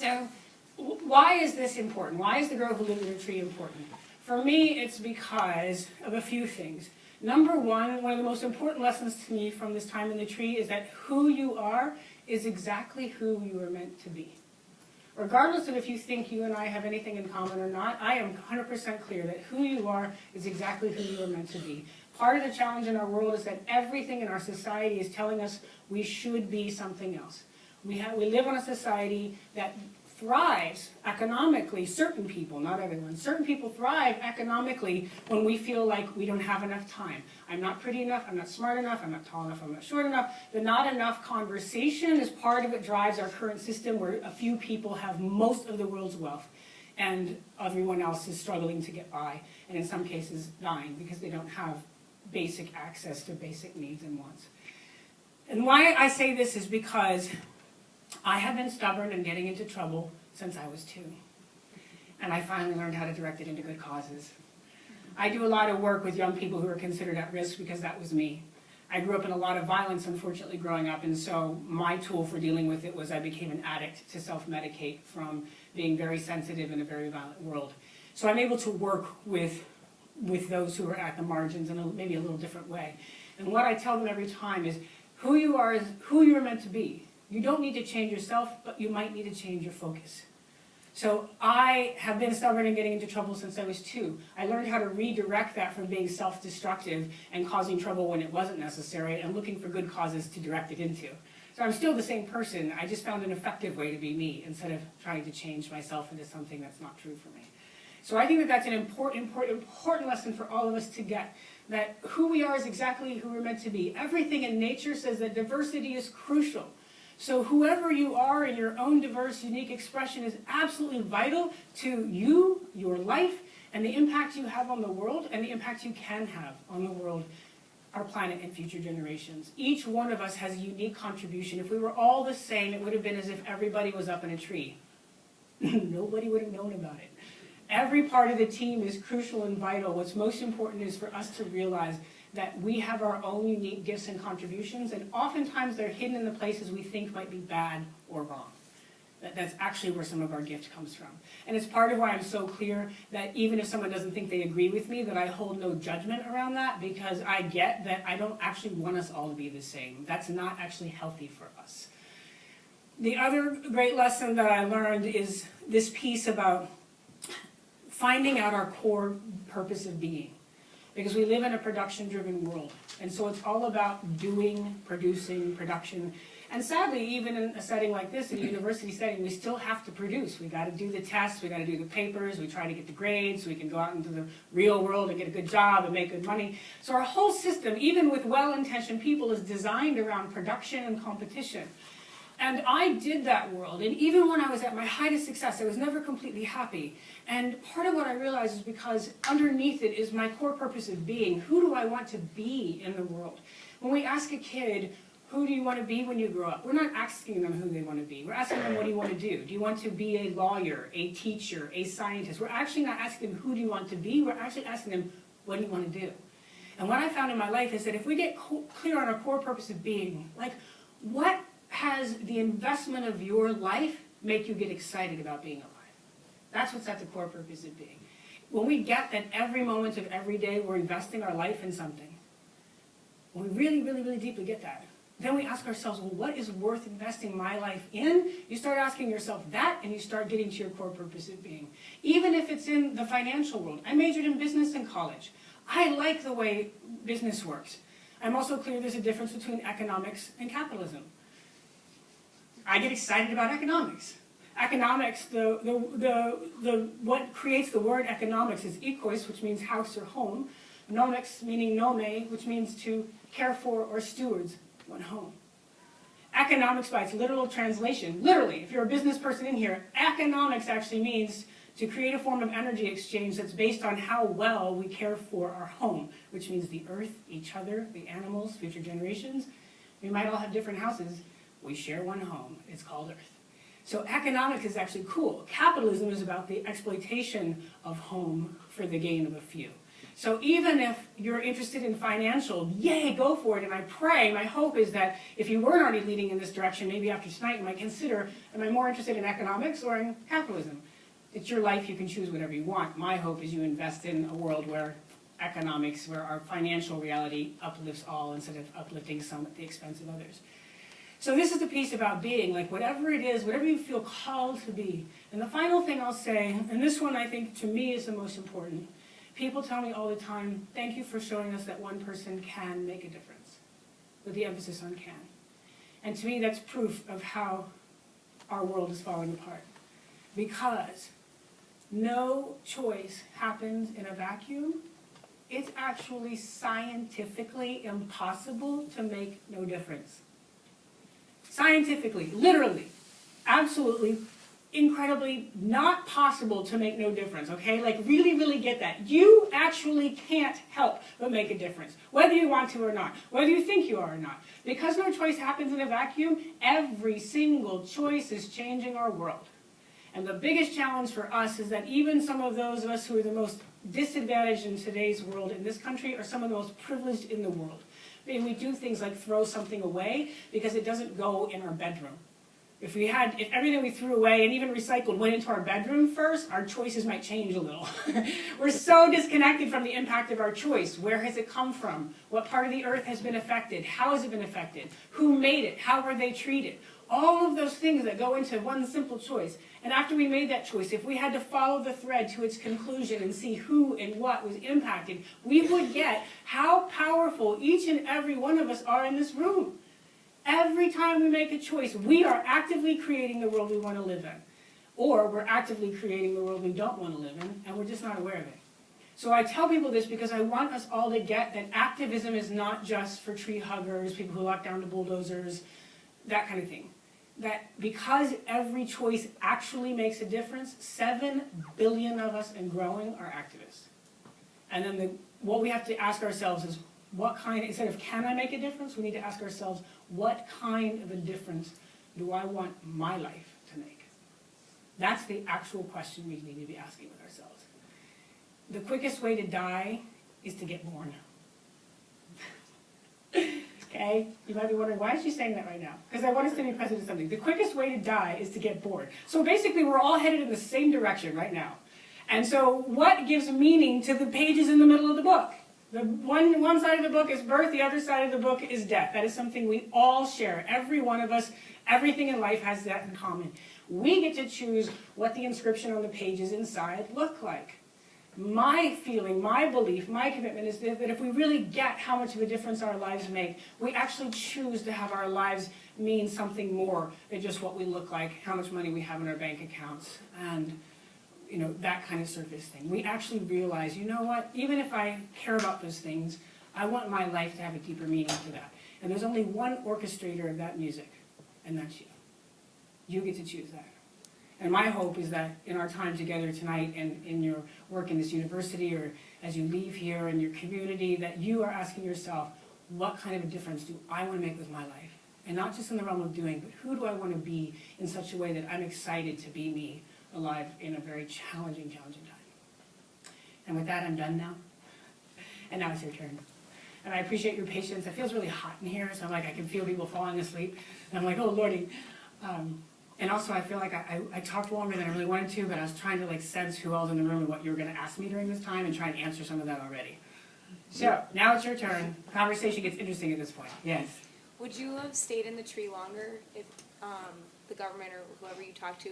So why is this important? Why is the growth of living tree important? For me, it's because of a few things. Number one of the most important lessons to me from this time in the tree is that who you are is exactly who you are meant to be. Regardless of if you think you and I have anything in common or not, I am 100% clear that who you are is exactly who you are meant to be. Part of the challenge in our world is that everything in our society is telling us we should be something else. We live in a society that thrives economically, certain people, not everyone, certain people thrive economically when we feel like we don't have enough time. I'm not pretty enough, I'm not smart enough, I'm not tall enough, I'm not short enough. The not enough conversation is part of what drives our current system where a few people have most of the world's wealth and everyone else is struggling to get by and in some cases dying because they don't have basic access to basic needs and wants. And why I say this is because I have been stubborn and getting into trouble since I was 2. And I finally learned how to direct it into good causes. I do a lot of work with young people who are considered at risk because that was me. I grew up in a lot of violence, unfortunately, growing up, and so my tool for dealing with it was I became an addict to self-medicate from being very sensitive in a very violent world. So I'm able to work with those who are at the margins in maybe a little different way. And what I tell them every time is who you are is who you're meant to be. You don't need to change yourself, but you might need to change your focus. So I have been stubborn and getting into trouble since I was 2. I learned how to redirect that from being self-destructive and causing trouble when it wasn't necessary and looking for good causes to direct it into. So I'm still the same person. I just found an effective way to be me instead of trying to change myself into something that's not true for me. So I think that that's an important lesson for all of us to get, that who we are is exactly who we're meant to be. Everything in nature says that diversity is crucial. So whoever you are in your own diverse, unique expression is absolutely vital to you, your life, and the impact you have on the world, and the impact you can have on the world, our planet, and future generations. Each one of us has a unique contribution. If we were all the same, it would have been as if everybody was up in a tree. Nobody would have known about it. Every part of the team is crucial and vital. What's most important is for us to realize that we have our own unique gifts and contributions, and oftentimes they're hidden in the places we think might be bad or wrong. That's actually where some of our gift comes from. And it's part of why I'm so clear that even if someone doesn't think they agree with me, that I hold no judgment around that, because I get that I don't actually want us all to be the same. That's not actually healthy for us. The other great lesson that I learned is this piece about finding out our core purpose of being. Because we live in a production-driven world. And so it's all about doing, producing, production. And sadly, even in a setting like this, in a university setting, we still have to produce. We got to do the tests, we got to do the papers, we try to get the grades so we can go out into the real world and get a good job and make good money. So our whole system, even with well-intentioned people, is designed around production and competition. And I did that world, and even when I was at my height of success, I was never completely happy. And part of what I realized is because underneath it is my core purpose of being. Who do I want to be in the world? When we ask a kid, who do you want to be when you grow up? We're not asking them who they want to be. We're asking them, what do you want to do? Do you want to be a lawyer, a teacher, a scientist? We're actually not asking them, who do you want to be? We're actually asking them, what do you want to do? And what I found in my life is that if we get clear on our core purpose of being, like what has the investment of your life make you get excited about being alive? That's what's at the core purpose of being. When we get that every moment of every day we're investing our life in something, when we really, really, really deeply get that, then we ask ourselves, well, what is worth investing my life in? You start asking yourself that, and you start getting to your core purpose of being. Even if it's in the financial world. I majored in business in college. I like the way business works. I'm also clear there's a difference between economics and capitalism. I get excited about economics. Economics, what creates the word economics is oikos, which means house or home. Nomics, meaning nome, which means to care for or stewards one home. Economics, by its literal translation, literally, if you're a business person in here, economics actually means to create a form of energy exchange that's based on how well we care for our home, which means the earth, each other, the animals, future generations. We might all have different houses. We share one home. It's called Earth. So economics is actually cool. Capitalism is about the exploitation of home for the gain of a few. So even if you're interested in financial, yay, go for it. And I pray, my hope is that if you weren't already leading in this direction, maybe after tonight you might consider, am I more interested in economics or in capitalism? It's your life, you can choose whatever you want. My hope is you invest in a world where economics, where our financial reality uplifts all instead of uplifting some at the expense of others. So this is the piece about being, like whatever it is, whatever you feel called to be. And the final thing I'll say, and this one I think to me is the most important, people tell me all the time, thank you for showing us that one person can make a difference, with the emphasis on can. And to me that's proof of how our world is falling apart. Because no choice happens in a vacuum. It's actually scientifically impossible to make no difference. Scientifically, literally, absolutely, incredibly not possible to make no difference, okay? Like really, really get that. You actually can't help but make a difference, whether you want to or not, whether you think you are or not. Because no choice happens in a vacuum, every single choice is changing our world. And the biggest challenge for us is that even some of those of us who are the most disadvantaged in today's world in this country are some of the most privileged in the world. I mean, we do things like throw something away because it doesn't go in our bedroom. If everything we threw away and even recycled went into our bedroom first, our choices might change a little. We're so disconnected from the impact of our choice. Where has it come from? What part of the earth has been affected? How has it been affected? Who made it? How were they treated? All of those things that go into one simple choice. And after we made that choice, if we had to follow the thread to its conclusion and see who and what was impacted, we would get how powerful each and every one of us are in this room. Every time we make a choice, we are actively creating the world we want to live in. Or we're actively creating the world we don't want to live in, and we're just not aware of it. So I tell people this because I want us all to get that activism is not just for tree huggers, people who lock down the bulldozers, that kind of thing. That because every choice actually makes a difference, 7 billion of us and growing are activists. And then what we have to ask ourselves is, instead of can I make a difference, we need to ask ourselves, what kind of a difference do I want my life to make? That's the actual question we need to be asking with ourselves. The quickest way to die is to get born. Okay? You might be wondering, why is she saying that right now? Because I want us to be present to something. The quickest way to die is to get born. So basically, we're all headed in the same direction right now. And so what gives meaning to the pages in the middle of the book? The one side of the book is birth, the other side of the book is death. That is something we all share. Every one of us, everything in life has that in common. We get to choose what the inscription on the pages inside look like. My feeling, my belief, my commitment is that if we really get how much of a difference our lives make, we actually choose to have our lives mean something more than just what we look like, how much money we have in our bank accounts, and that kind of surface thing. We actually realize, you know what, even if I care about those things, I want my life to have a deeper meaning to that. And there's only one orchestrator of that music, and that's you. You get to choose that. And my hope is that in our time together tonight and in your work in this university or as you leave here in your community, that you are asking yourself, what kind of a difference do I want to make with my life? And not just in the realm of doing, but who do I want to be in such a way that I'm excited to be me, alive in a very challenging time. And with that, I'm done now. And now it's your turn. And I appreciate your patience. It feels really hot in here, so I can feel people falling asleep. And I'm like, oh, Lordy. And also, I feel like I talked longer than I really wanted to, but I was trying to sense who else in the room and what you were going to ask me during this time and try and answer some of that already. So, now it's your turn. The conversation gets interesting at this point. Yes? Would you have stayed in the tree longer if the government or whoever you talked to